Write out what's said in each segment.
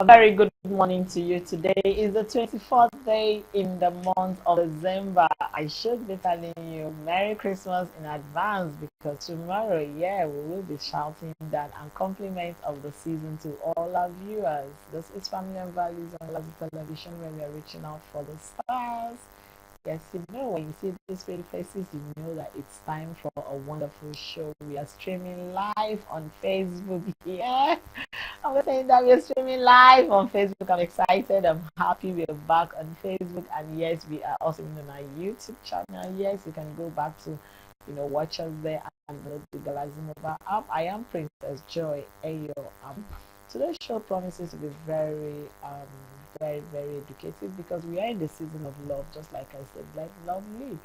A very good morning to you. Today is the 24th day in the month of December. I should be telling you Merry Christmas in advance because tomorrow, we will be shouting that and compliments of the season to all our viewers. This is Family and Values on Lazy Television where we are reaching out for the stars. Yes, when you see these pretty faces, you know that it's time for a wonderful show. We are streaming live on Facebook. Yeah. I'm saying that we're streaming live on Facebook. I'm excited. I'm happy we're back on Facebook. And yes, we are also on our YouTube channel. Yes, you can go back to, watch us there and download the Galaxy mobile app. I am Princess Joy Ayo. Today's show promises to be very, very educative because we are in the season of love, just like I said, let love live.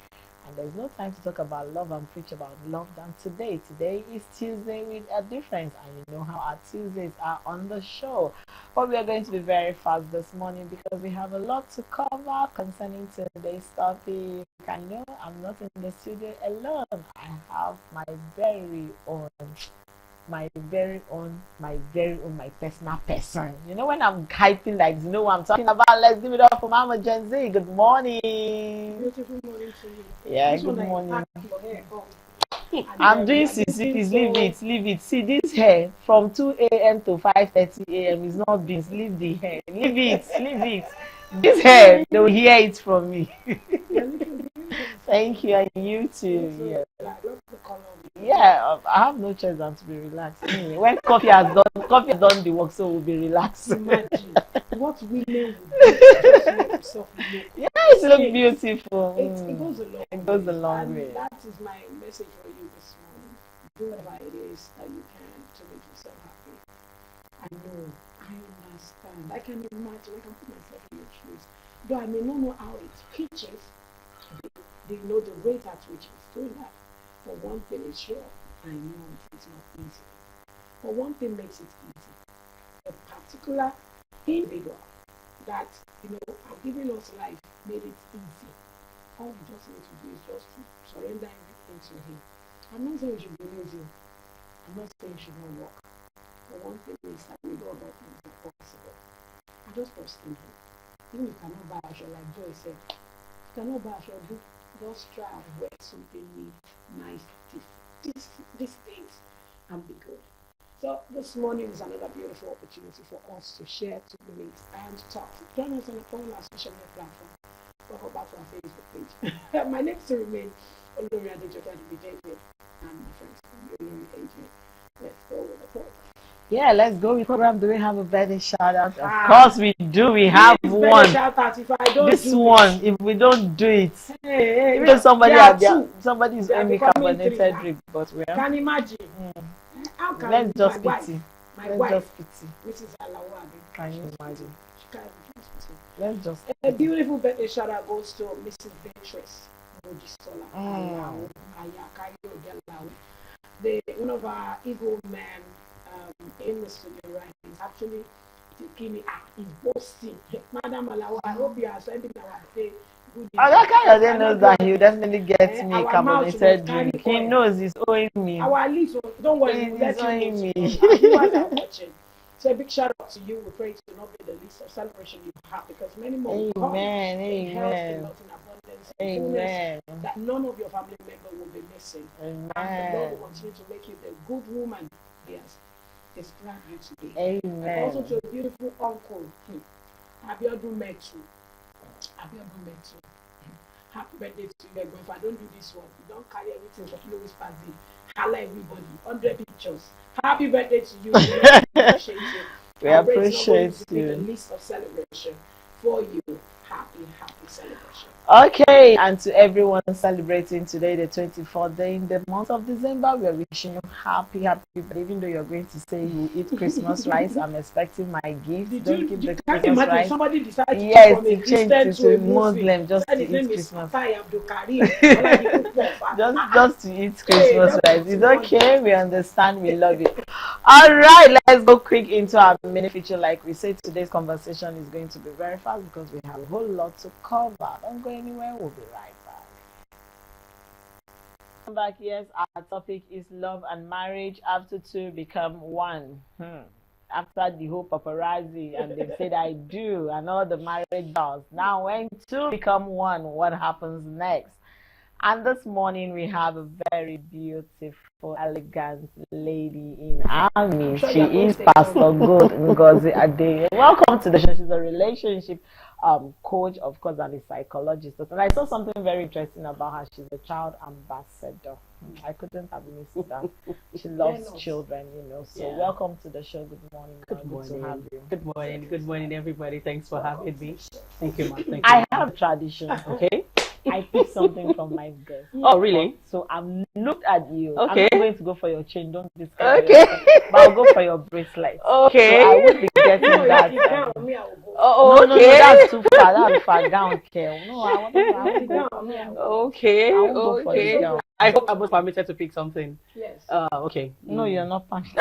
And there's no time to talk about love and preach about love than today. Today is Tuesday with a difference, and you know how our Tuesdays are on the show. But we are going to be very fast this morning because we have a lot to cover concerning today's topic. I know I'm not in the studio alone. I have my personal person. You know when I'm hyping like you know what I'm talking about, let's give it up for Mama Gen Z. Good morning. Beautiful morning to you. Yeah, good morning. I'm doing CCPs, leave it. See this hair from 2 a.m. to 5:30 a.m. is not beans. Leave the hair. Leave it. This hair, they will hear it from me. Thank you, and you too. Yeah, I have no choice than to be relaxed. Anyway, when coffee has done the work, so we'll be relaxed. Imagine what women would do to just make yourself look. Yeah, it looks beautiful. It goes a long way. It goes a long way. That is my message for you this morning. Do whatever it is that you can to make yourself happy. I know, I understand. I can imagine, I can put myself in your shoes. Though I may not know how it pitches, they know the rate at which it's doing that. But one thing is sure, I know it's not easy. But one thing makes it easy. A particular individual that, have given us life made it easy. All we just need to do is just to surrender everything to him. I'm not saying you should be lazy. I'm not saying you should not work. But one thing is that we know all things are possible. I just trust in him. Even if you cannot buy a show, like Joy said, you cannot buy a show, just try and wear something neat, nice, these things, and be good. So this morning is another beautiful opportunity for us to share, to meet, and to talk. Join us on our social media platform. Go back to our Facebook page. My name still remains Olori Adejoke David, and my friends Olori Adrian. Let's go with the talk. Yeah, let's go with the program. Do we have a birthday shout out? Of course we do. We have one. Shout out if I don't this do one, it. if we don't do it, even somebody is only carbonated drink, but we are. Can imagine. How can let's just my pity. My let's wife, just pity. Mrs. Alawabi. Can you imagine? She can't pity. Let's just. A beautiful birthday shout out goes to Mrs. Beatrice Mojisola. One of our Eagle men in the studio right is actually taking me is boasting. Madam Alawa, I hope you are sending our day. That kind of thing knows that he'll definitely get me carbonated drink. He knows he's owing me. Our leaves, don't worry, he's owing me. So a big shout out to you. We pray to not be the least of celebration you have because many more will come in health, in abundance, in fullness, that none of your family members will be missing. Amen. And the Lord will continue to make you the good woman He has described you to be. Amen. And also to a beautiful uncle, Abiodun Metu. Happy birthday to you. If I don't do this one, you don't carry everything for Louis Pazzi. Hello everybody, 100 pictures. Happy birthday to you. We appreciate you. We appreciate you. The list of celebration for you. Happy celebration. Okay, and to everyone celebrating today, the 24th day in the month of December, we are wishing you happy birthday. Even though you're going to say you eat Christmas rice, I'm expecting my gift. Don't keep the Christmas rice. Somebody decided to change to Muslim just to eat Christmas. just to eat Christmas rice. It's okay. We understand. We love it. All right, let's go quick into our mini feature. Like we said, today's conversation is going to be very fast because we have a whole lot to cover. Don't go anywhere. We'll be right back. Come back. Yes, our topic is love and marriage after two become one. after the whole paparazzi and they said I do and all the marriage vows. Now when two become one, what happens next? And this morning we have a very beautiful, elegant lady in our midst. She is Pastor Good Ngozi Ade. Welcome to the show. She's a relationship coach, of course, and a psychologist. And I saw something very interesting about her. She's a child ambassador. I couldn't have missed that. She loves children, you know. So welcome to the show. Good morning. Good morning. Good to have you. Good morning. Good morning, everybody. Thanks for having me. Thank you, ma. Thank you. I have a tradition. Okay. I pick something from my guest. Oh, really? So I'm looked at you. Okay. I'm not going to go for your chain. Don't be scared. Okay. But I'll go for your bracelet. Okay. So I won't be getting that. Oh, No, okay. that's too far. That's far down, care. No, I want to. Okay. I won't go for Okay. it, girl. I hope I was permitted to pick something. Yes. Okay. No, you're not permitted.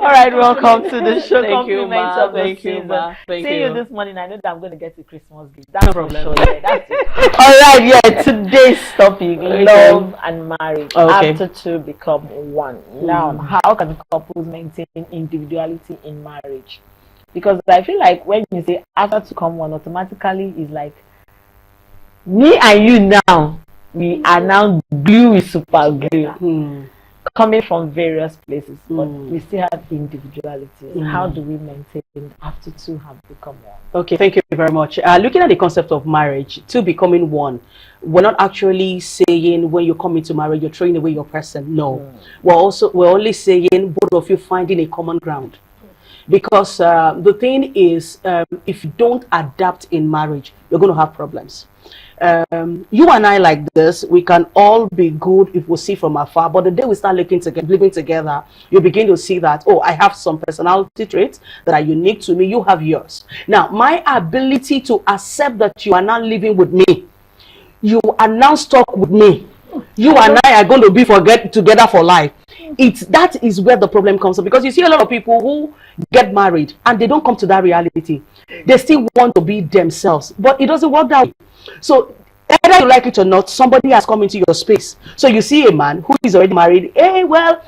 All right, welcome to the show. Thank you, Compliments ma. of the Thank you, season. ma. Thank See you. you this morning. I know that I'm going to get a Christmas gift. That's No for problem. sure. Yeah, that's it. All right, yeah. Today's topic: love and marriage. Okay. After two become one. Now, how can couples maintain individuality in marriage? Because I feel like when you say after two become one, automatically is like me and you now. We are now glue with super glue. Coming from various places, but we still have individuality. How do we maintain after two have become one? Okay, thank you very much. Looking at the concept of marriage, two becoming one, we're not actually saying when you come into marriage, you're throwing away your person. No. We're only saying both of you finding a common ground. Because the thing is, if you don't adapt in marriage, you're going to have problems. You and I like this, we can all be good if we see from afar, but the day we start living together, you begin to see that, oh, I have some personality traits that are unique to me, you have yours. Now, my ability to accept that you are now living with me, you are now stuck with me, you and I are going to be together for life. That is where the problem comes from, because you see a lot of people who get married and they don't come to that reality. They still want to be themselves, but it doesn't work that way. So either you like it or not, somebody has come into your space. So you see a man who is already married. Hey, well,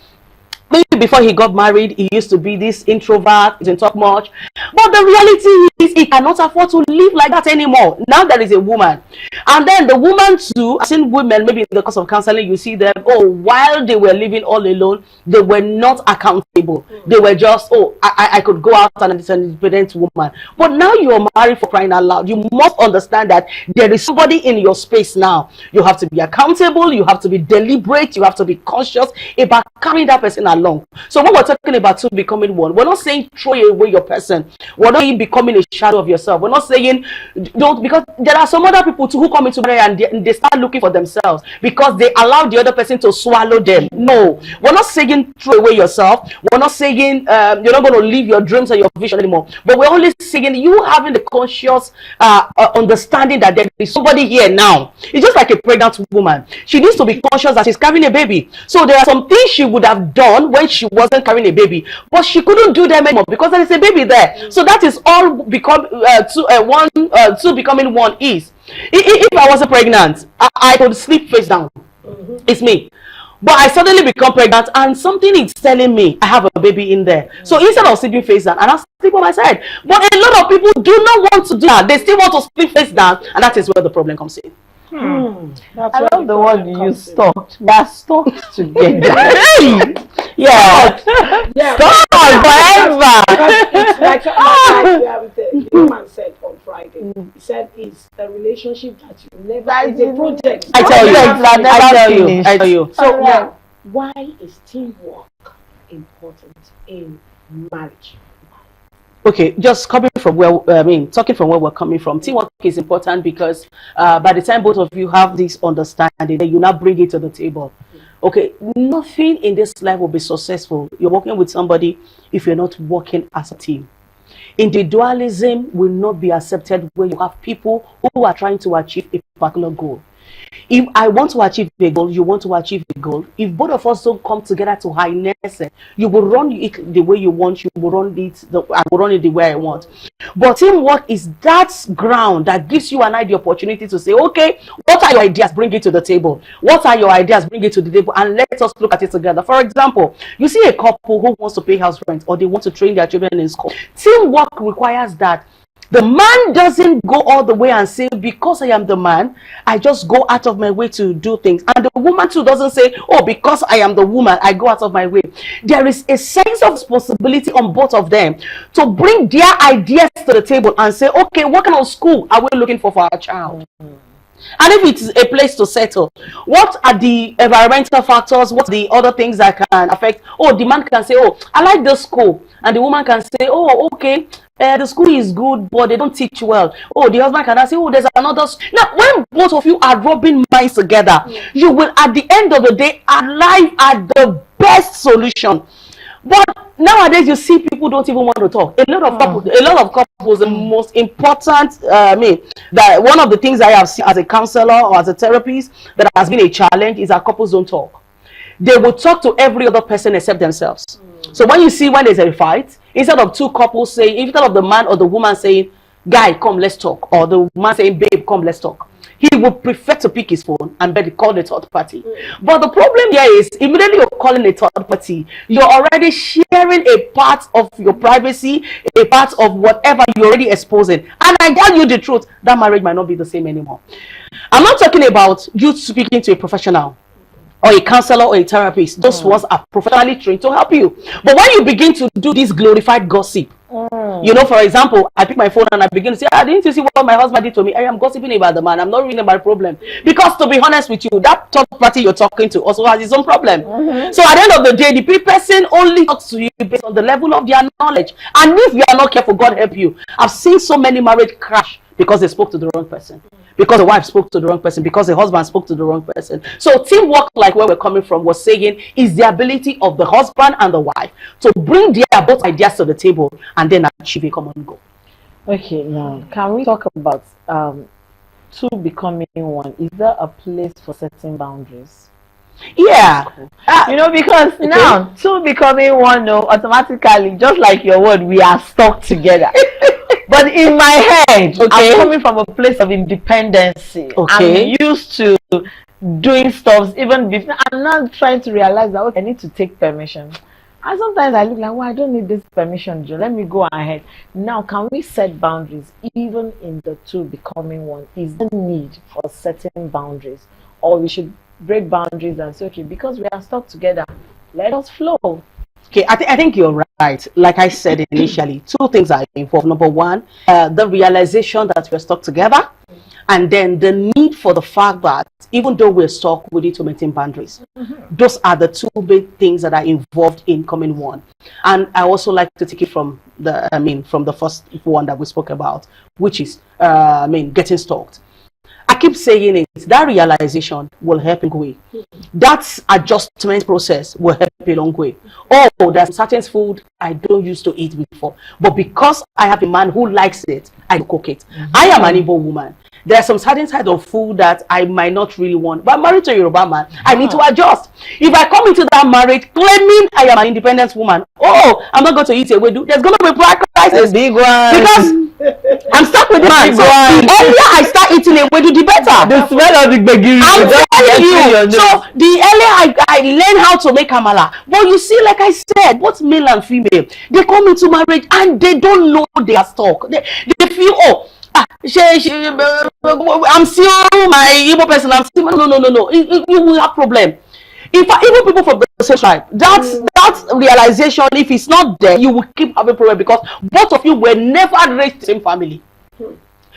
maybe before he got married, he used to be this introvert, he didn't talk much. But the reality is he cannot afford to live like that anymore. Now there is a woman. And then the woman too, I've seen women, maybe in the course of counseling, you see them, oh, while they were living all alone, they were not accountable. They were just, oh, I could go out and it's an independent woman. But now you are married, for crying out loud. You must understand that there is somebody in your space now. You have to be accountable, you have to be deliberate, you have to be conscious about carrying that person along. So when we're talking about two becoming one, we're not saying throw away your person. We're not saying becoming a shadow of yourself. We're not saying don't, because there are some other people too who come into marriage and they start looking for themselves because they allow the other person to swallow them. No, we're not saying throw away yourself. We're not saying you're not going to live your dreams or your vision anymore. But we're only saying you having the conscious understanding that there is somebody here now. It's just like a pregnant woman. She needs to be conscious that she's carrying a baby. So there are some things she would have done when she wasn't carrying a baby, but she couldn't do them anymore because there is a baby there. So that is all become two becoming one is. If I wasn't pregnant, I could sleep face down. It's me. But I suddenly become pregnant and something is telling me I have a baby in there. So instead of sleeping face down, and I sleep on my side. But a lot of people do not want to do that. They still want to sleep face down, and that is where the problem comes in. I love the word you use, stalked. They're stalked together. Yeah. Forever. It's like the woman said on Friday. He said it's a relationship that you never. It's a project. I tell you. So now, why is teamwork important in marriage? Okay, just coming from where talking from where we're coming from, teamwork is important because by the time both of you have this understanding, then you now bring it to the table. Okay, nothing in this life will be successful. You're working with somebody if you're not working as a team. Individualism will not be accepted when you have people who are trying to achieve a particular goal. If I want to achieve a goal, you want to achieve a goal. If both of us don't come together to harness it, you will run it the way you want, you will run it, I will run it the way I want. But teamwork is that ground that gives you and I the opportunity to say, okay, what are your ideas? Bring it to the table. What are your ideas? Bring it to the table and let us look at it together. For example, you see a couple who wants to pay house rent or they want to train their children in school. Teamwork requires that the man doesn't go all the way and say, because I am the man, I just go out of my way to do things. And the woman too doesn't say, oh, because I am the woman, I go out of my way. There is a sense of responsibility on both of them to bring their ideas to the table and say, okay, what kind of school are we looking for our child? And if it's a place to settle, what are the environmental factors? What are the other things that can affect? Oh, the man can say, oh, I like the school. And the woman can say, oh, okay, the school is good, but they don't teach well. Oh, the husband can say, oh, there's another. Now, when both of you are rubbing minds together, you will, at the end of the day, arrive at the best solution. But nowadays, you see people don't even want to talk. A lot of couples, the most important, that one of the things I have seen as a counselor or as a therapist that has been a challenge is that couples don't talk. They will talk to every other person except themselves. So when there's a fight, instead of two couples saying, instead of the man or the woman saying, guy, come, let's talk, or the man saying, babe, come, let's talk, he would prefer to pick his phone and call the third party. But the problem here is, immediately you're calling a third party, you're already sharing a part of your privacy, a part of whatever you're already exposing. And I tell you the truth, that marriage might not be the same anymore. I'm not talking about you speaking to a professional or a counselor or a therapist. Those ones are professionally trained to help you. But when you begin to do this glorified gossip, you know, for example, I pick my phone and I begin to say, didn't you see what my husband did to me? I am gossiping about the man. I'm not reading my problem. Because to be honest with you, that third party you're talking to also has his own problem. So at the end of the day, the person only talks to you based on the level of their knowledge. And if you are not careful, God help you. I've seen so many marriage crash because they spoke to the wrong person. Because the wife spoke to the wrong person, because the husband spoke to the wrong person. So teamwork, like where we're coming from, was saying is the ability of the husband and the wife to bring their both ideas to the table and then achieve a common goal. Okay, now can we talk about two becoming one? Is there a place for setting boundaries? Yeah. You know, because now two becoming one, no, automatically, just like your word, we are stuck together. But in my head, I'm coming from a place of independency. I'm used to doing stuff even before. I'm not trying to realize that, okay, I need to take permission. And sometimes I look like, well, I don't need this permission, Joe. Let me go ahead. Now, can we set boundaries even in the two becoming one? Is there need for setting boundaries? Or we should break boundaries and say, okay, because we are stuck together, let us flow. Okay, I think you're right. Like I said initially, two things are involved. Number one, the realization that we're stuck together, and then the need for the fact that even though we're stuck, we need to maintain boundaries. Those are the two big things that are involved in coming one. And I also like to take it from the first one that we spoke about, which is getting stalked. I keep saying it, that realization will help a long way. That adjustment process will help a long way. Oh, there's certain food I don't used to eat before, but because I have a man who likes it, I cook it. I am an Igbo woman. There are some certain type of food that I might not really want, but I'm married to a Yoruba man. I need to adjust. If I come into that marriage claiming I am an independent woman, oh, I'm not going to eat a wedu, there's going to be price crisis. Big one. Because I'm stuck with the man. So the earlier I start eating a wedu, the better. The smell of the gbegiri. I'm telling you. So the earlier I learn how to make amala. But you see, like I said, both male and female, they come into marriage and they don't know they are stuck. They feel, oh, I'm still my Igbo person. I'm still no. You will have problem. In fact, even people from the same tribe, that realization, if it's not there, you will keep having problem because both of you were never raised in the same family.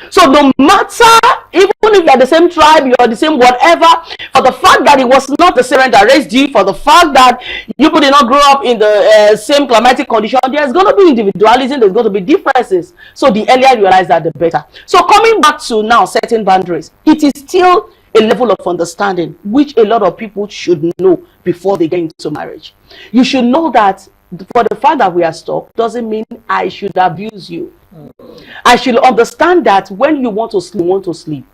So no matter, even if you are the same tribe, you are the same whatever, for the fact that it was not the same that raised you, for the fact that you did not grow up in the same climatic condition, there's going to be individualism, there's going to be differences. So the earlier you realize that, the better. So coming back to now setting boundaries, it is still a level of understanding which a lot of people should know before they get into marriage. You should know that for the fact that we are stuck doesn't mean I should abuse you. I should understand that when you want to sleep,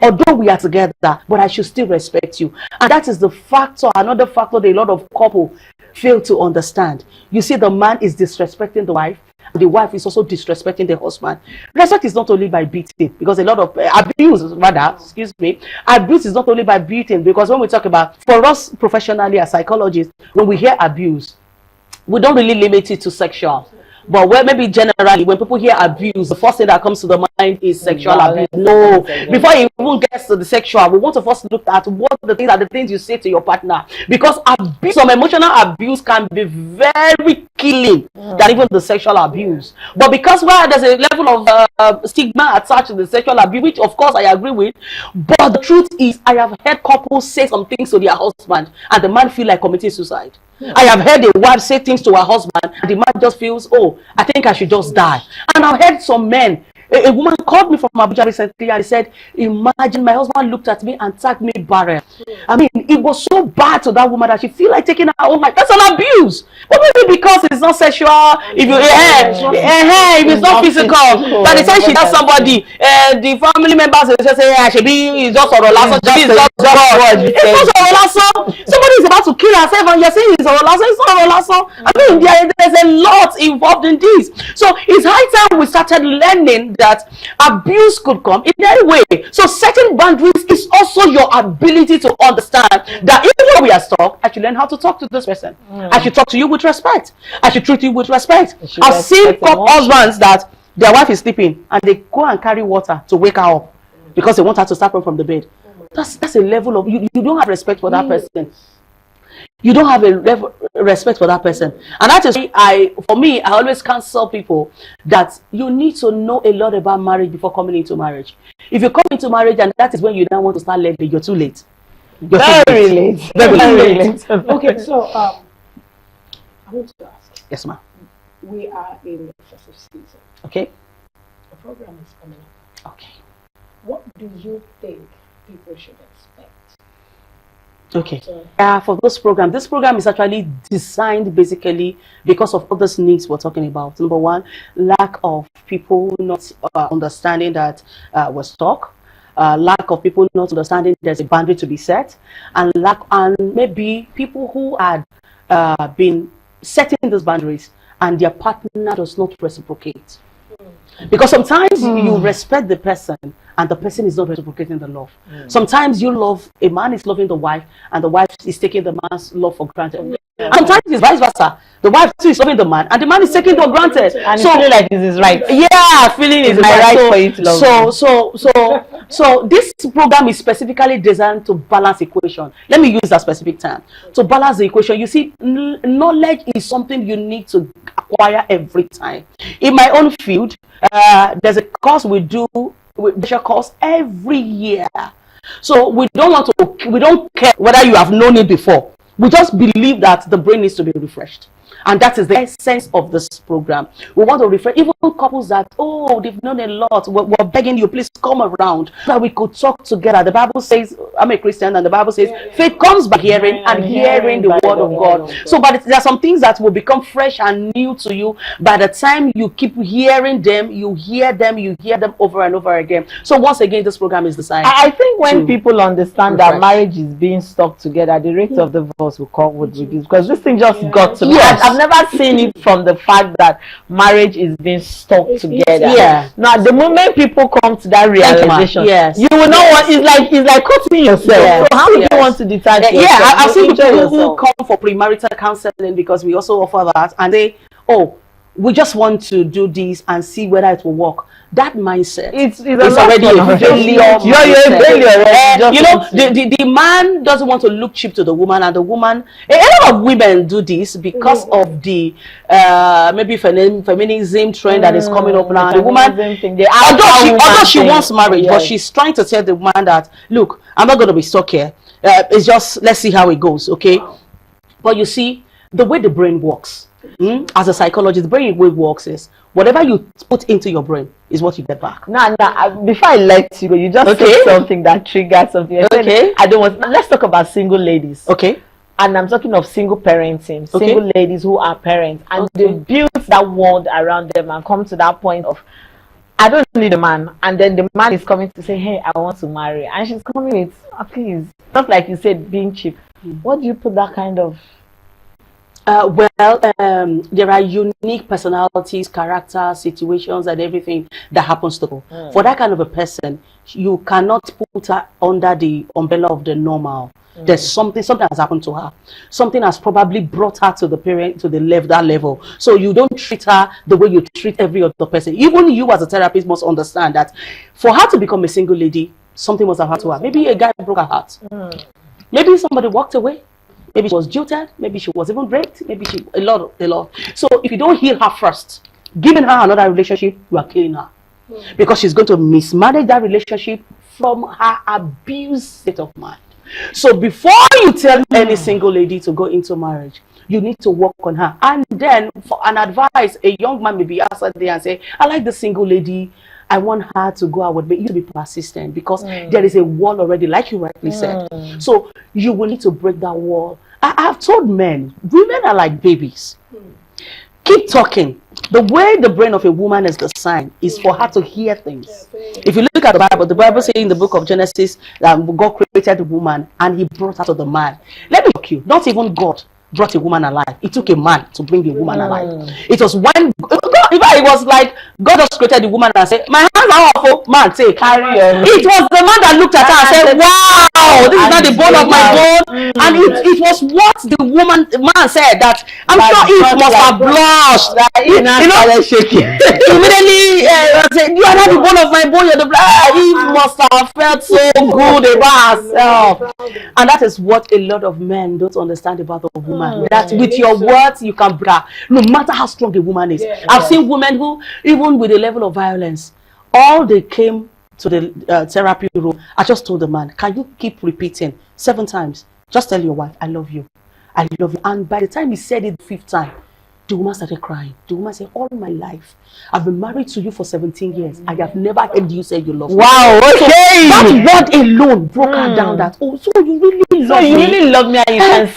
Although we are together, but I should still respect you. And that is the factor, another factor that a lot of couple fail to understand. You see, the man is disrespecting the wife. The wife is also disrespecting the husband. Respect is not only by beating, because a lot of abuse, rather, excuse me, abuse is not only by beating, because when we talk about, for us professionally as psychologists, when we hear abuse, we don't really limit it to sexual. But where maybe generally, when people hear abuse, the first thing that comes to the mind is sexual abuse. No, before it even gets to the sexual, we want to first look at what the things are the things you say to your partner. Because abuse, some emotional abuse can be very killing than even the sexual abuse. But because where there's a level of stigma attached to the sexual abuse, which of course I agree with, but the truth is, I have heard couples say some things to their husband, and the man feel like committing suicide. I have heard a wife say things to her husband, and the man just feels, oh, I think I should just die. And I've heard some men, a woman called me from Abuja recently and said, imagine my husband looked at me and tagged me barren. I mean, it was so bad to that woman that she feel like taking her own life. That's an abuse. But maybe because it's not sexual, if you if it's not physical, by the time she does somebody, the family members will just say, yeah, she be just a lasso, it's not a lasso. Somebody is about to kill herself and you're saying it's a lasso, it's not a lasso. I mean, there's a lot involved in this. So it's high time we started learning that abuse could come in any way. So setting boundaries is also your ability to understand that even when we are stuck, I should learn how to talk to this person. I should talk to you with respect. I should treat you with respect. I've seen husbands that their wife is sleeping and they go and carry water to wake her up because they want her to start from the bed. That's a level of you don't have respect for that person. You don't have a respect for that person. And that is why for me, I always counsel people that you need to know a lot about marriage before coming into marriage. If you come into marriage and that is when you now want to start learning, you're too late. You're very late. Very late. Okay, so I want to ask. Yes, ma'am. We are in the festive season. Okay. The program is coming up. Okay. What do you think people should expect? Okay. For this program is actually designed basically because of all those needs we're talking about. Number one, lack of people not understanding that we're stuck. Lack of people not understanding there's a boundary to be set, and maybe people who had been setting those boundaries and their partner does not reciprocate. Because sometimes you respect the person and the person is not reciprocating the love. Sometimes a man is loving the wife and the wife is taking the man's love for granted. Sometimes it's vice versa. The wife too is loving the man and the man is taking it for granted. And so feeling like this is right. Yeah, feeling is my right for you to love. So this program is specifically designed to balance equation. Let me use that specific term. To balance the equation, you see, knowledge is something you need to acquire every time. In my own field, there's a course we do, which a course every year. So we don't care whether you have known it before. We just believe that the brain needs to be refreshed. And that is the essence of this program. We want to refresh even couples that, they've known a lot. We're begging you, please come around so that we could talk together. The Bible says, I'm a Christian, and the Bible says, faith comes by hearing, and hearing the word of God. So, but there are some things that will become fresh and new to you. By the time you keep hearing them, you hear them over and over again. So once again, this program is designed. I think when people understand that marriage is being stuck together, the rate of divorce would reduce, because this thing just got to me. Yes. I've never seen it from the fact that marriage is being stuck together. Yeah. Now, the moment people come to that realization, you will not want. It's like cutting yourself. Yes. So how do you want to detach yourself? Yeah, I've seen people who come for premarital counseling because we also offer that, and they, we just want to do this and see whether it will work. That mindset it's already a failure. You're a failure. You know, the man doesn't want to look cheap to the woman, and the woman, a lot of women do this because of the maybe feminism trend that is coming up now. The woman, although she wants marriage, but she's trying to tell the man that, look, I'm not going to be stuck here. It's just, let's see how it goes, okay? But you see, the way the brain works, as a psychologist, the brain way works is whatever you put into your brain is what you get back. Now, before I let you go, you just said something that triggered something. I don't want. Let's talk about single ladies. Okay. And I'm talking of single parenting, single ladies who are parents, and they build that world around them and come to that point of I don't need a man, and then the man is coming to say, hey, I want to marry, and she's coming with, please, not like you said, being cheap. What do you put that kind of? There are unique personalities, characters, situations, and everything that happens to her. For that kind of a person, you cannot put her under the umbrella of the normal. There's something has happened to her. Something has probably brought her to that level. So you don't treat her the way you treat every other person. Even you as a therapist must understand that for her to become a single lady, something must have happened to her. Maybe a guy broke her heart. Maybe somebody walked away. Maybe she was jilted. Maybe she was even raped. Maybe a lot. So if you don't heal her first, giving her another relationship, you are killing her. Because she's going to mismanage that relationship from her abused state of mind. So before you tell any single lady to go into marriage, you need to work on her. And then for an advice, a young man may be asked there and say, I like the single lady. I want her to go out with me. You need to be persistent because there is a wall already, like you rightly said. So you will need to break that wall. I have told men, women are like babies. Keep talking. The way the brain of a woman is designed is for her to hear things. If you look at the Bible says in the book of Genesis that God created the woman and he brought her to the man. Let me talk you, not even God brought a woman alive. It took a man to bring the woman alive. It was when it was like God just created the woman and said, my hands are awful, man, say carry her. It was the man that looked at her and said, wow, this is not the bone of my bone. And it was what the man said that I'm sure Eve must have blushed. You know, shaking. Immediately said, you are not the bone of my bone, you're the blood. Eve must have felt so good about herself. And that is what a lot of men don't understand about a woman. That with your words you can brag, no matter how strong a woman is. I've seen women who, even with a level of violence, all they came to the therapy room, I just told the man, can you keep repeating 7 times? Just tell your wife, I love you. I love you. And by the time he said it the 5th time, the woman started crying. The woman said, all my life, I've been married to you for 17 years. I have never heard you say you love me. Wow, okay. So that word alone broke her down that, oh, so you really love me. You really love me and you can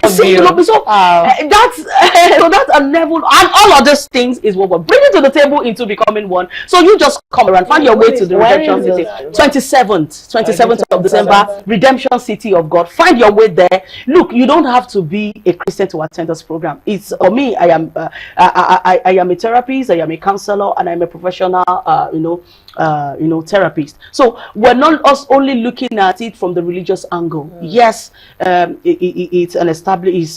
say I love you. So that's a level, and all of these things is what we're bringing to the table into becoming one. So you just come around, find your way to the Redemption City. 27th of December, Redemption City of God. Find your way there. Look, you don't have to be a Christian to attend this program. It's for me. I am a therapist, I am a counselor, and I'm a professional, therapist. So we're not us only looking at it from the religious angle. Yes, it's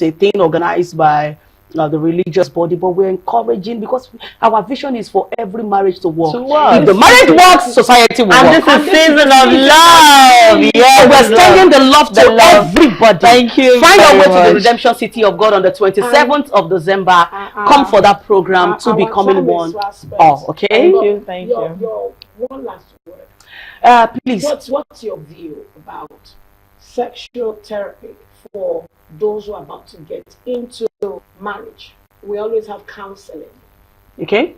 a thing organized by the religious body, but we're encouraging because our vision is for every marriage to work. If the marriage works, society will work. And this is season of love. Yes, we're sending the love to everybody. Thank you. Find your way to the Redemption City of God on the 27th of December. Come for that program to becoming one. Oh, okay. Thank you. Your one last word. Please. What's your view about sexual therapy for those who are about to get into marriage? We always have counseling. Okay.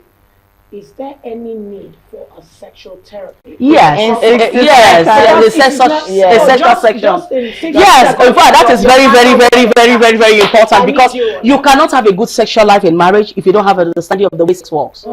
Is there any need for a sexual therapy? Yes, a sexual section. Yes, in fact, that is very important because you cannot have a good sexual life in marriage if you don't have an understanding of the way sex works.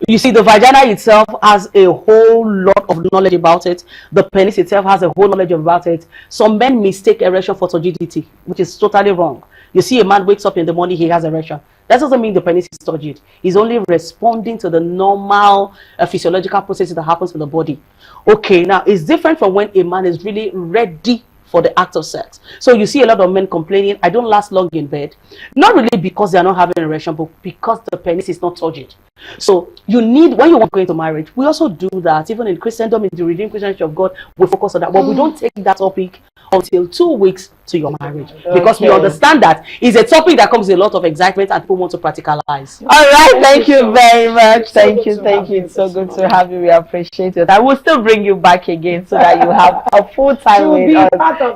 You see, the vagina itself has a whole lot of knowledge about it. The penis itself has a whole knowledge about it. Some men mistake erection for turgidity, which is totally wrong. You see a man wakes up in the morning, he has erection. That doesn't mean the penis is turgid. He's only responding to the normal physiological processes that happens in the body. Okay, now it's different from when a man is really ready for the act of sex. So you see a lot of men complaining, I don't last long in bed. Not really because they are not having an erection, but because the penis is not turgid. So you need, when you want to go into marriage, we also do that. Even in Christendom, in the Redeemed Christian Church of God, we focus on that. But we don't take that topic until 2 weeks to your marriage. Because we understand that it's a topic that comes with a lot of excitement and people want to practicalize. All right, thank you very much. Thank you. It's so good to have you. We appreciate it. I will still bring you back again so that you have a full time with us.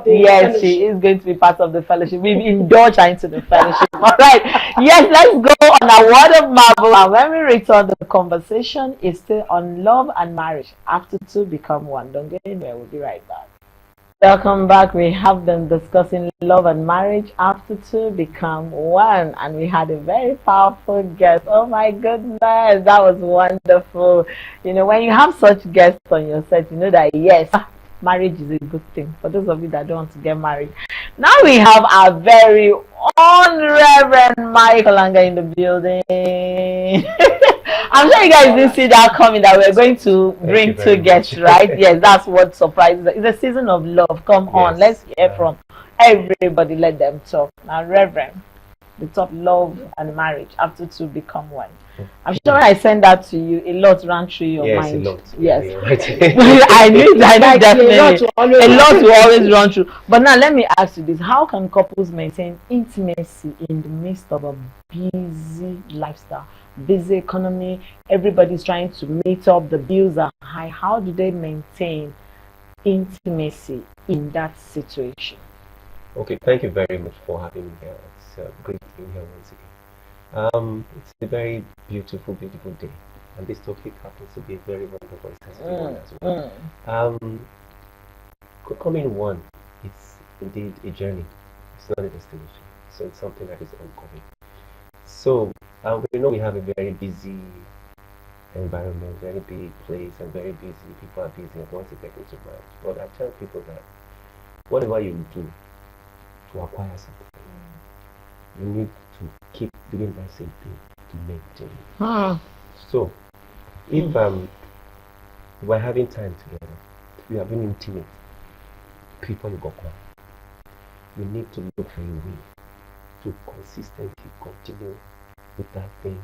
Yes, she is going to be part of the fellowship. We've indulged her into the fellowship. All right. Yes, let's go on a word of marvel. And when we return, the conversation is still on love and marriage. After two become one. Don't get anywhere. We'll be right back. Welcome back. We have been discussing love and marriage after two become one, and we had a very powerful guest. Oh my goodness, that was wonderful. You know, when you have such guests on your set, you know that yes, marriage is a good thing. For those of you that don't want to get married, now we have our very own Reverend Michael Langa in the building. I'm sure you guys didn't see that coming that we're going to bring two guests, right? Yes, that's what surprises us. It's a season of love. Come on, let's hear from everybody. Let them talk. Now, Reverend, the top love and marriage after two become one. I'm sure I sent that to you. A lot ran through your mind. A lot. Yes, Right. I knew definitely. A lot will always run through. But now let me ask you this: how can couples maintain intimacy in the midst of a busy lifestyle? Busy economy, everybody's trying to meet up, the bills are high. How do they maintain intimacy in that situation? Okay, thank you very much for having me here. It's great being here once again. It's a very beautiful day, and this topic happens to be a very wonderful one as well. Becoming one is indeed a journey. It's not a destination, so it's something that is ongoing. So we know we have a very busy environment, very big place, and very busy. People are busy and want to get into marriage. But I tell people that whatever you do to acquire something, you need to keep doing that same thing to maintain it. So if we're having time together, we are being intimate before you got married, you need to look for a way to consistently continue with that thing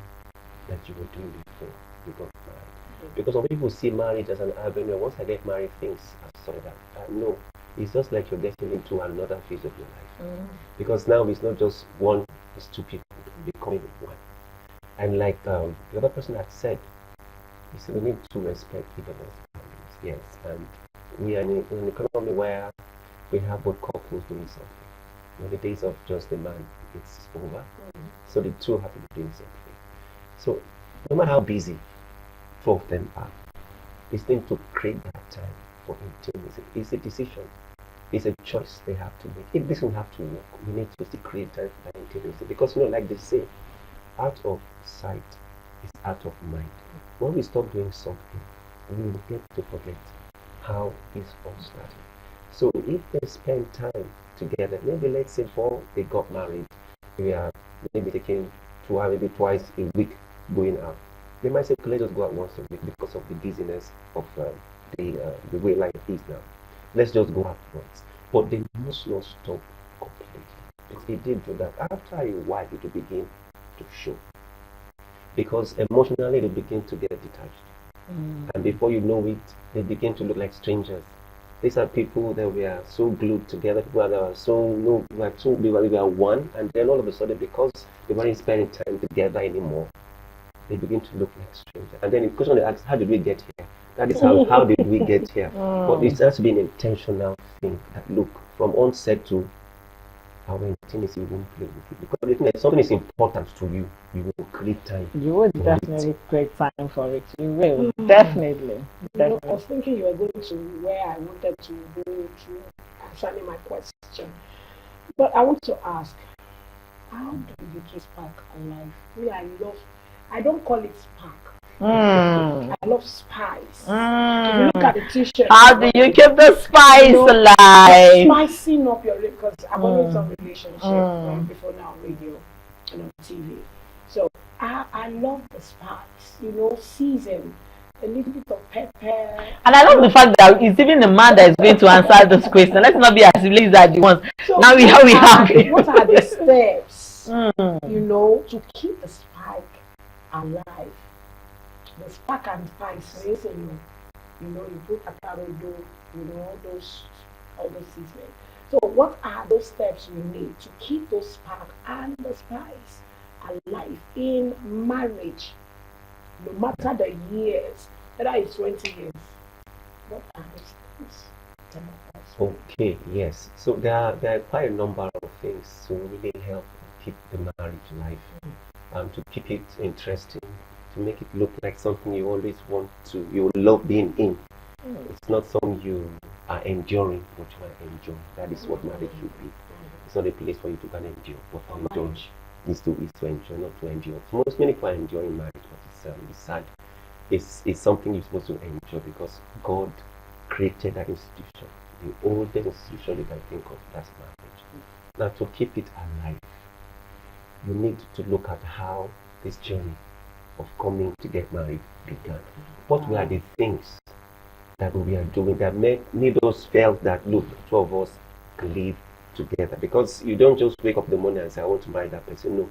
that you were doing before you got married. Because some people see marriage as an avenue. Once I get married, things are sorted out. No, it's just like you're getting into another phase of your life. Because now it's not just one, it's two people becoming one. And like the other person had said, he said we need to respect each other's boundaries. Yes, and we are in an economy where we have both couples doing something. When the days of just the man, it's over. So the two have to be doing something. So no matter how busy both of them are, it's them to create that time for intimacy. It's a decision. It's a choice they have to make. If this will have to work, we need to still create time for that intimacy. Because like they say, out of sight is out of mind. When we stop doing something, we will get to forget how it's all started. So if they spend time together, maybe let's say before they got married, we are maybe taking maybe twice a week going out. They might say, let's just go out once a week because of the busyness of the way life is now. Let's just go out once. But they must not stop completely. If they did do that, after a while it will begin to show. Because emotionally they begin to get detached. And before you know it, they begin to look like strangers. These are people that we are so glued together, people that are we are one, and then all of a sudden, because they weren't spending time together anymore, they begin to look like strangers. And then the question they ask, how did we get here? That is how did we get here? But it has to be an intentional thing that look from onset to our intimacy won't play with it. Because if something is important to you, you will create time. You would definitely create time for it. You will. Definitely. I was thinking you were going to where I wanted to go to answering my question. But I want to ask, how do you keep spark alive? Me, I don't call it spark. I love spice. If you look at the t-shirt. How do you keep the spice alive? Spicing up your because I'm always on relationship before now on radio and on TV. So I love the spice, season, a little bit of pepper. And I love the fact that it's even the man that is going to answer this question. Let's not be as if ladies are the ones. So now we have what are the steps, to keep the spike alive? The spark and spice, you put atarodo, all those seasonings. So what are those steps we need to keep those spark and the spice alive in marriage, no matter the years, whether it's 20 years? What are those steps? Okay, yes. So there are quite a number of things to really help keep the marriage alive, to keep it interesting, to make it look like something you always want to, you love being in. It's not something you are enduring, but you are enjoying. That is what marriage should be. It's not a place for you to can endure, but to indulge. Is to enjoy, not to endure. So many people are enjoying marriage, but it's sad. It's something you're supposed to enjoy because God created that institution. The oldest institution you can think of, that's marriage. Now, to keep it alive, you need to look at how this journey of coming to get married began. What were the things that we are doing that made us felt that, look, two of us can live together? Because you don't just wake up in the morning and say, I want to marry that person. No.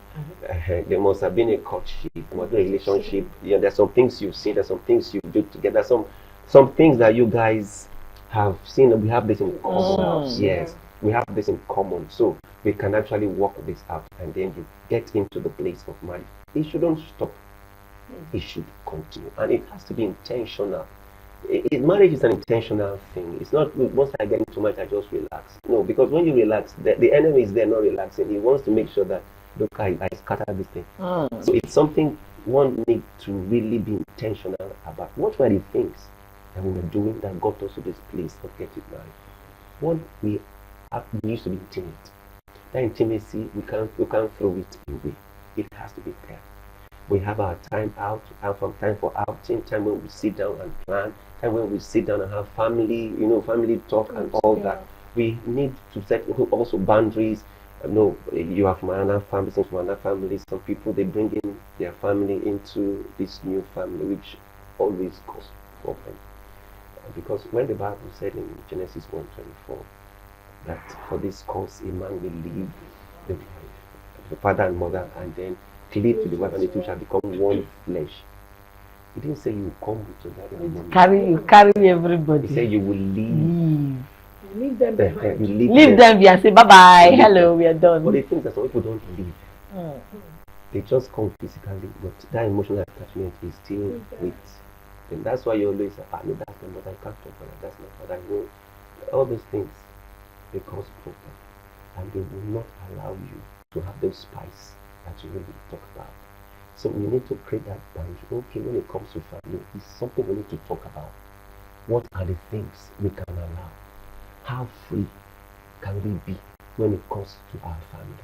There must have been a courtship, there must be a relationship. Yeah, there's some things you've seen, there's some things you do together, some things that you guys have seen. We have this in common. Yes, we have this in common. So we can actually work this out, and then you get into the place of marriage. It shouldn't stop. It should continue, and it has to be intentional. Marriage is an intentional thing. It's not once I get into marriage I just relax. No, because when you relax, the enemy is there not relaxing. He wants to make sure that, look, I scatter this thing. So it's something one needs to really be intentional about. What were the things that we were doing that got us to this place of getting married? One, we used to be intimate. That intimacy, we can't throw it away. It has to be there. We have our time out, time for outing, time when we sit down and plan, time when we sit down and have family, family talk and all that. We need to set also boundaries. You have from another family, some from another family. Some people, they bring in their family into this new family, which always causes problem. Because when the Bible said in Genesis 1:24 that for this cause a man will leave the father and mother and then cleave to the wife, and the two shall become one flesh. He didn't say you come to that. You carry everybody. He said you will leave. Leave them behind. Leave them and say bye bye. Hello, we are done. But the thing is that some people don't leave. They just come physically, but that emotional attachment is still with them. That's why you always say, no, that's my mother, I can't talk about that. That's my father. I know all those things, they cause problem, and they will not allow you to have those spice that you really talk about. So we need to create that boundary. Okay, when it comes to family, it's something we need to talk about. What are the things we can allow? How free can we be when it comes to our family?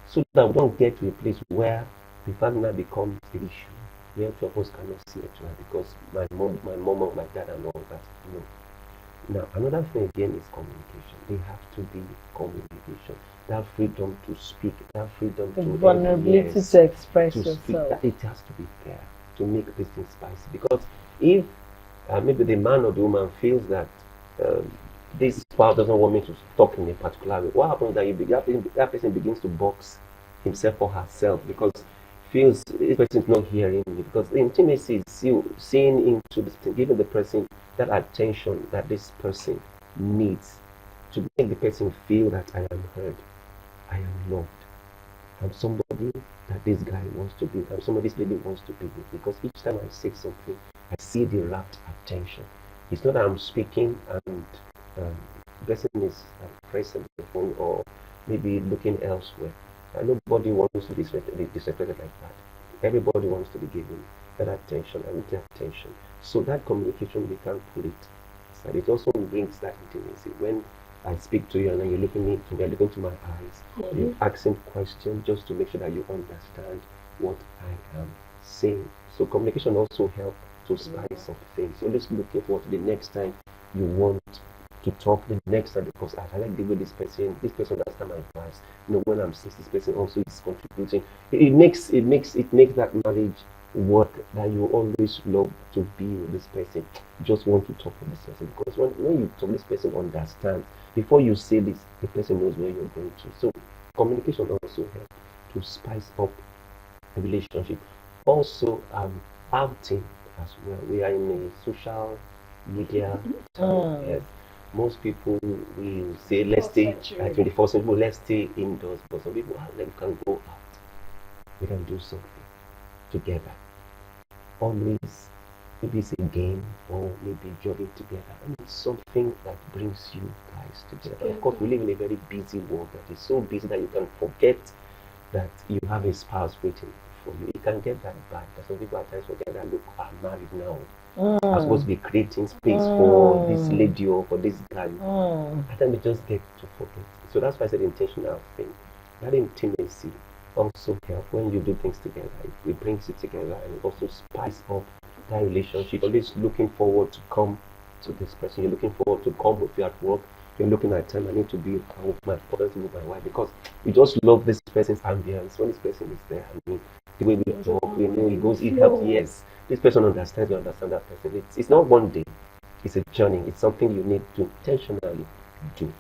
So that we don't get to a place where the family becomes the issue, where two of us cannot see each other because my mom or my dad and all that. No. Now, another thing again is communication. They have to be communication. That freedom to speak, that freedom the to vulnerability to express yourself. That it has to be there to make this thing spicy. Because if maybe the man or the woman feels that this spouse doesn't want me to talk in a particular way, what happens that person begins to box himself or herself because feels this person is not hearing me. Because the intimacy is you seeing into this thing, giving the person that attention that this person needs to make the person feel that I am heard, I am loved. I'm somebody that this guy wants to be with. I'm somebody this lady wants to be with. Because each time I say something, I see the rapt attention. It's not that I'm speaking and the person is pressing the phone or maybe looking elsewhere. Nobody wants to be disrespected like that. Everybody wants to be given that attention and with that attention. So that communication, we can't pull it aside. It also brings that intimacy. When I speak to you and then you're looking into my eyes, you're asking questions just to make sure that you understand what I am saying. So communication also helps to spice up things. You're always looking forward to the next time you want to talk, the next time, because I like the way this person understands my advice. When I'm sick, this person also is contributing. It makes that marriage work, that you always love to be with this person. You just want to talk with this person, because when you talk, this person understands. Before you say this, the person knows where you're going to. So communication also helps to spice up a relationship. Also, outing as well. We are in a social media time. Yes. Most people will say, let's stay at 24th century, let's stay indoors. But some people can go out. We can do something together. Always, maybe it's a game or maybe jogging together. And it's something that brings you guys together. Of course, we live in a very busy world that is so busy that you can forget that you have a spouse waiting for you. It can get that bad. That some people at times forget that, look, I'm married now. I'm supposed to be creating space for this lady or for this guy. At times we just get to forget. So that's why I said intentional thing. That intimacy also helps when you do things together. It brings it together and it also spices up that relationship. Always looking forward to come to this person. You're looking forward to come with you at work. You're looking at time, I need to be with my husband, with my wife, because you just love this person's ambience. When this person is there, I mean, the way we talk, we know he goes, he helps, yes. This person understands, you understand that person. It's not one day, it's a journey. It's something you need to intentionally do.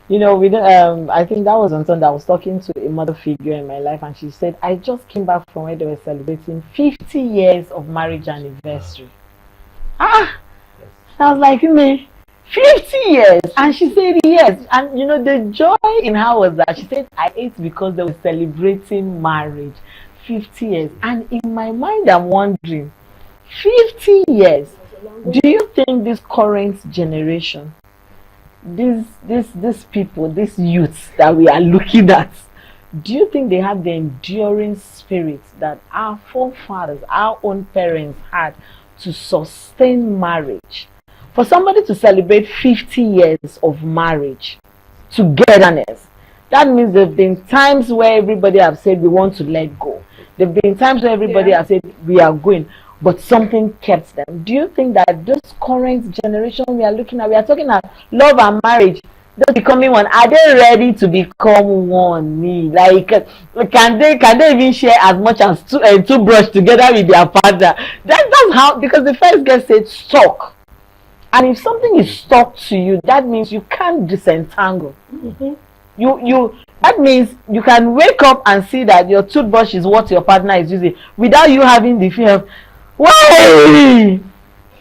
You know, I think that was on Sunday. I was talking to a mother figure in my life, and she said, I just came back from where they were celebrating 50 years of marriage anniversary. Yes. I was like, 50 years. And she said, yes. And you know, the joy in her was that she said, I ate because they were celebrating marriage. 50 years. And in my mind, I'm wondering, 50 years. Do you think this current generation, these people, these youths that we are looking at, do you think they have the enduring spirit that our forefathers, our own parents had to sustain marriage? For somebody to celebrate 50 years of marriage, togetherness, that means there have been times where everybody have said we want to let go. There have been times where everybody has said we are going, but something kept them. Do you think that this current generation we are looking at, we are talking about love and marriage, they're becoming one? Are they ready to become one? Like, can they even share as much as toothbrush together with their partner? That's how, because the first girl said stuck. And if something is stuck to you, that means you can't disentangle. That means you can wake up and see that your toothbrush is what your partner is using without you having the fear of, why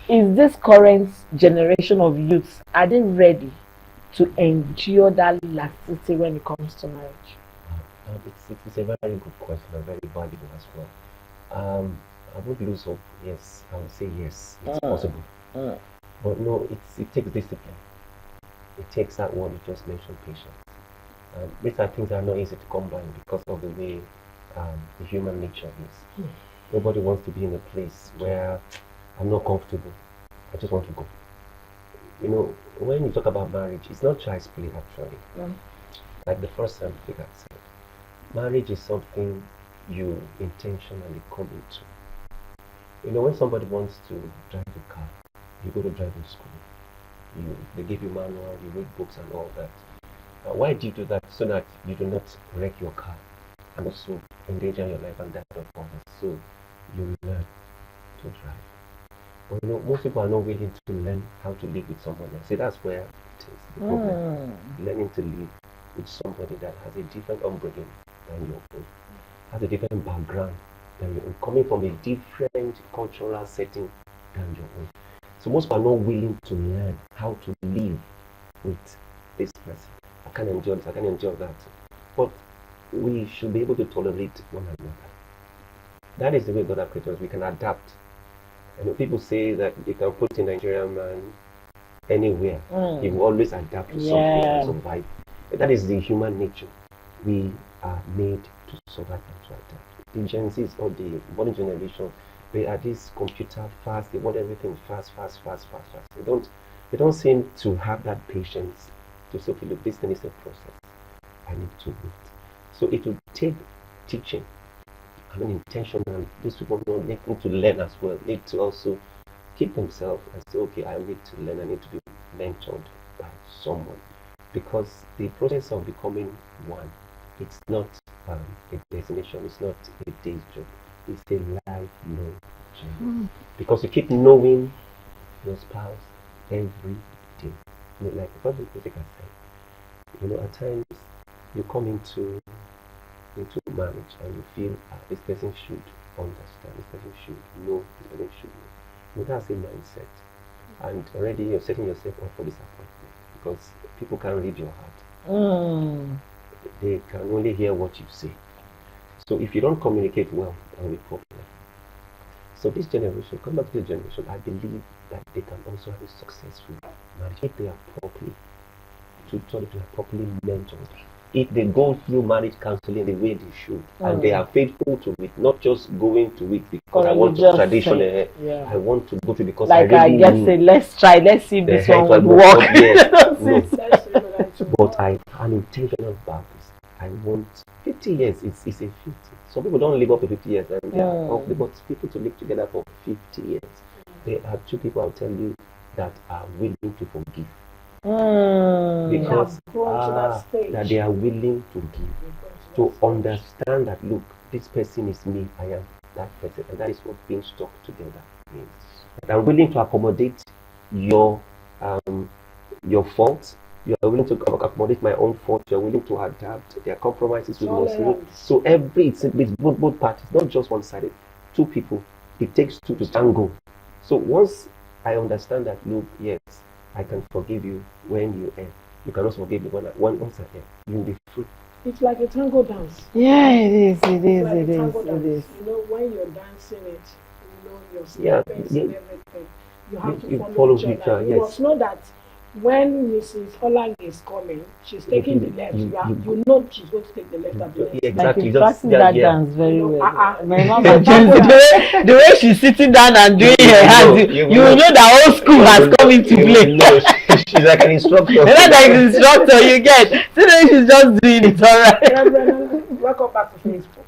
is this current generation of youths, are they ready to endure that laxity when it comes to marriage? It's a very good question, a very valuable as well. I would lose hope. Yes, I would say yes, it's possible. But no, it takes discipline. It takes that word you just mentioned, patience. These are things that are not easy to come by because of the way the human nature is. Nobody wants to be in a place where I'm not comfortable. I just want to go. You know, when you talk about marriage, it's not child's play actually. Like the first time I said, marriage is something you intentionally come into. You know, when somebody wants to drive a car, you go to driving school. They give you manual, you read books and all that. Why do you do that? So that you do not wreck your car and also endanger your life and that of others. So you learn to drive. But you know, most people are not willing to learn how to live with someone else. See, that's where it is the problem. Learning to live with somebody that has a different upbringing than your own, has a different background than your own, coming from a different cultural setting than your own. So most people are not willing to learn how to live with this person. I can't endure this, I can't endure that. But we should be able to tolerate one another. That is the way God has created us. We can adapt. You know, people say that you can put a Nigerian man anywhere. He will always adapt to something and survive. That is the human nature. We are made to survive and to adapt. The Gen Zs or the modern generation, they are this computer fast, they want everything fast. They don't seem to have that patience to say, okay, look, this thing is a process. I need to wait. So it will take teaching. I mean, intentional. These people need to learn as well. Need to also keep themselves and say, okay, I need to learn. I need to be mentored by someone, because the process of becoming one, it's not a destination. It's not a day's job. It's a lifelong journey. Because you keep knowing your spouse every day. You know, like the public critic has said, you know, at times you come into marriage and you feel this person should understand, this person should know, this person should know. You know, that's a mindset. And already you're setting yourself up for disappointment, because people can't read your heart. They can only hear what you say. So if you don't communicate well, there will be problem. So this generation, come back to this generation, I believe that they can also have a successful marriage if they are properly tutored, if they are properly mentored, if they go through marriage counseling the way they should, and they are faithful to it, not just going to it because I want to tradition. I want to go to because like I really just say, let's try, let's see if this one will work. But I'm intentional about this. I want 50 years. It's a 50. Some people don't live up to 50 years, and they are ugly, but people to live together for 50 years. There are two people I'll tell you that are willing to forgive. Because that they are willing to give, to understand that, look, this person is me, I am that person, and that is what being stuck together means. And I'm willing to accommodate your faults. You are willing to accommodate my own faults. You are willing to adapt. There are compromises we must make. So it's both parties, not just one-sided. Two people. It takes two to tango. So once I understand that, look, yes, I can forgive you when you err. You can also forgive me once I err. You will be free. It's like a tango dance. Yeah, it is. You know, when you're dancing it, you know, you're stepping and everything. You have to follow each other. You must know that when Mrs. Holland is coming, she's taking the left. You know she's going to take the left and the left. Exactly. Like practicing that dance very well. My mom, the way she's sitting down and doing her hands, you know that old school has come into play. She's like an instructor. You're not like an instructor, you get. Today she's just doing it, alright. Welcome back to Facebook.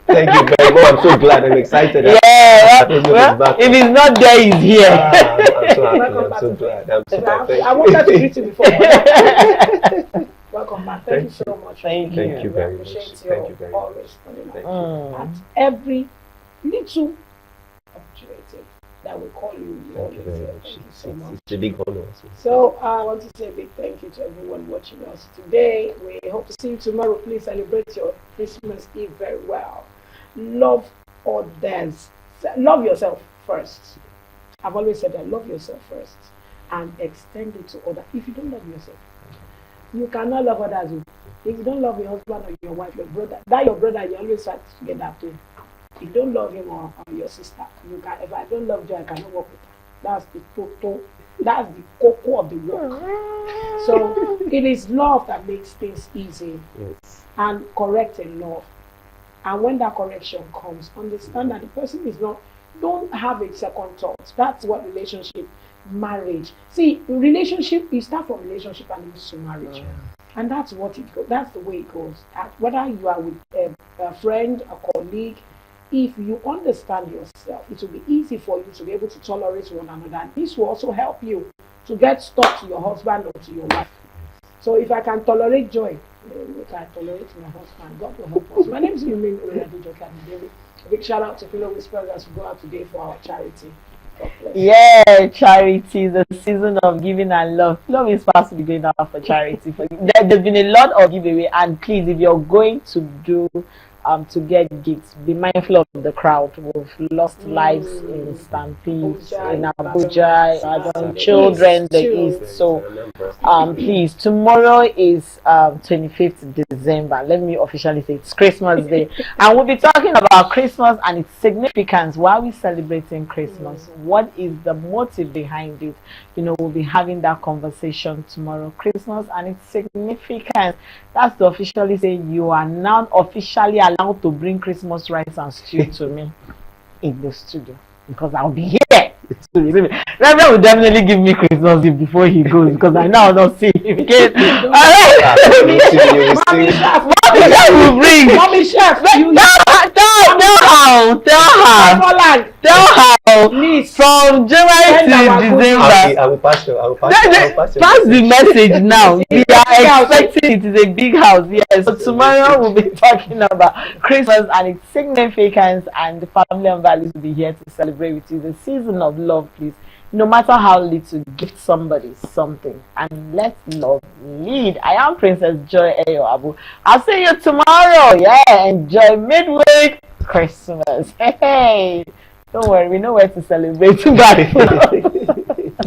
Thank you very much. I'm so glad. I'm excited. Yeah. Well, if he's not there, he's here. I'm so happy. I'm so glad. I wanted to greet you before. Welcome back. Thank you so much. Thank you very much. Thank you very much. Always at every little opportunity that we call you. Thank you very much. Thank you so much. It's a big honor. So I want to say a big thank you to everyone watching us today. We hope to see you tomorrow. Please celebrate your Christmas Eve very well. Love others. Love yourself first. I've always said that. Love yourself first and extend it to others. If you don't love yourself, you cannot love others. If you don't love your husband or your wife, your brother, your brother, you always fight to get that thing. If you don't love him or your sister, you can. If I don't love you, I cannot work with her. That's the total. That's the cocoa of the work. So it is love that makes things easy and correct in love. And when that correction comes, understand that the person is not. Don't have a second thought. That's what relationship, marriage. See, relationship. You start from relationship and leads to marriage. And that's what it goes. That's the way it goes. Whether you are with a friend, a colleague, if you understand yourself, it will be easy for you to be able to tolerate one another. And this will also help you to get stuck to your husband or to your wife. So if I can tolerate joy, I can tolerate my husband. God will help us. My name is Yumin Oladejoke David. A big shout out to Pillow Whispers as we go out today for our charity. Yeah, charity, the season of giving and love. Love is supposed to be going out for charity. There's been a lot of giveaway, and please, if you're going to do to get gifts, be mindful of the crowd. We've lost lives in stampedes in Abuja, children, the East. So please, tomorrow is 25th December. Let me officially say it's Christmas Day, and we'll be talking about Christmas and its significance. Why are we celebrating Christmas? What is the motive behind it? You know, we'll be having that conversation tomorrow. Christmas and its significance. That's to officially say you are now officially allowed to bring Christmas rice and stew to me in the studio, because I'll be here. Reverend will definitely give me Christmas gift before he goes, because I know I'll not see him again. Mommy Chef will bring. Mommy Chef, tell her. Please. From January to December. I will pass you. Pass the message now. We are expecting it is a big house. Yes. So tomorrow we'll be talking about Christmas and its significance, and the family and values will be here to celebrate with you. The season of love, please. No matter how little, gift somebody something, and let love lead. I am Princess Joy Ayo-Abu. I'll see you tomorrow. Yeah, enjoy midweek Christmas. Hey, don't worry, we know where to celebrate. Bye.